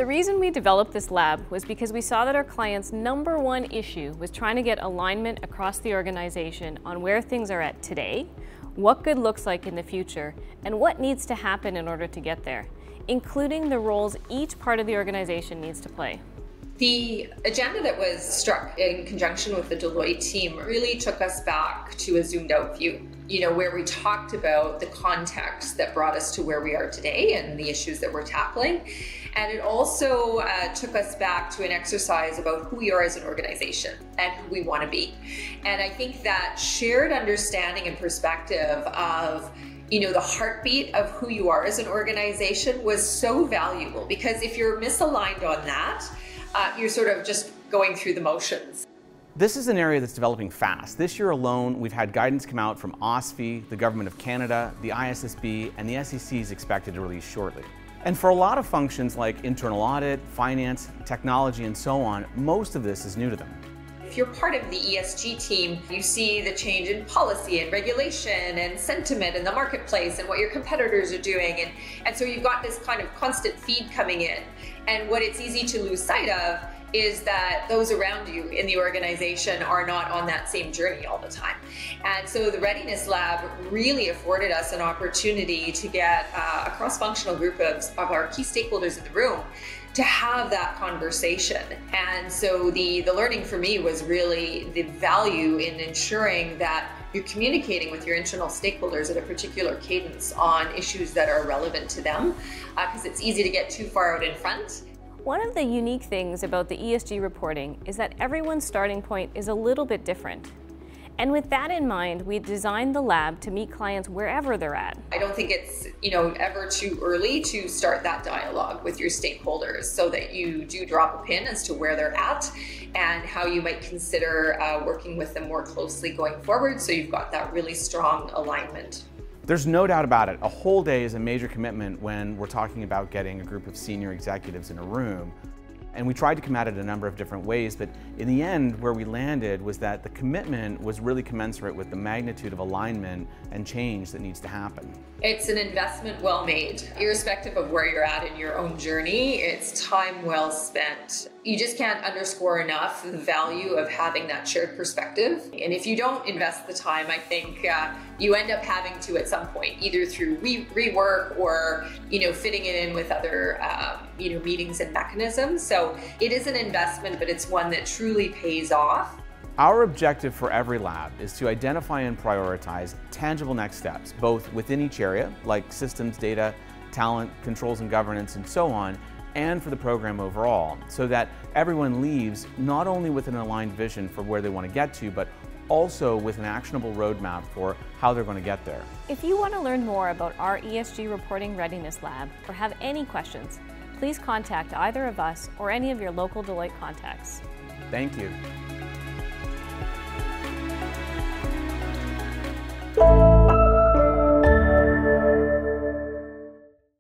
The reason we developed this lab was because we saw that our clients' #1 issue was trying to get alignment across the organization on where things are at today, what good looks like in the future, and what needs to happen in order to get there, including the roles each part of the organization needs to play. The agenda that was struck in conjunction with the Deloitte team really took us back to a zoomed out view, where we talked about the context that brought us to where we are today and the issues that we're tackling. And it also took us back to an exercise about who we are as an organization and who we want to be. And I think that shared understanding and perspective of the heartbeat of who you are as an organization was so valuable, because if you're misaligned on that, you're sort of just going through the motions. This is an area that's developing fast. This year alone, we've had guidance come out from OSFI, the Government of Canada, the ISSB, and the SEC is expected to release shortly. And for a lot of functions like internal audit, finance, technology, and so on, most of this is new to them. If you're part of the ESG team, you see the change in policy and regulation and sentiment in the marketplace and what your competitors are doing. And so you've got this kind of constant feed coming in. And what it's easy to lose sight of is that those around you in the organization are not on that same journey all the time. And so the Readiness Lab really afforded us an opportunity to get a cross-functional group of our key stakeholders in the room to have that conversation. And so the learning for me was really the value in ensuring that you're communicating with your internal stakeholders at a particular cadence on issues that are relevant to them, because it's easy to get too far out in front. One of the unique things about the ESG reporting is that everyone's starting point is a little bit different. And with that in mind, we designed the lab to meet clients wherever they're at. I don't think it's ever too early to start that dialogue with your stakeholders so that you do drop a pin as to where they're at and how you might consider working with them more closely going forward, so you've got that really strong alignment. There's no doubt about it. A whole day is a major commitment when we're talking about getting a group of senior executives in a room. And we tried to come at it a number of different ways, but in the end, where we landed was that the commitment was really commensurate with the magnitude of alignment and change that needs to happen. It's an investment well made. Irrespective of where you're at in your own journey, it's time well spent. You just can't underscore enough the value of having that shared perspective. And if you don't invest the time, I think you end up having to at some point, either through rework or fitting it in with other meetings and mechanisms. So it is an investment, but it's one that truly pays off. Our objective for every lab is to identify and prioritize tangible next steps, both within each area, like systems, data, talent, controls and governance, and so on, and for the program overall, so that everyone leaves not only with an aligned vision for where they want to get to, but also with an actionable roadmap for how they're going to get there. If you want to learn more about our ESG Reporting Readiness Lab or have any questions, please contact either of us or any of your local Deloitte contacts. Thank you.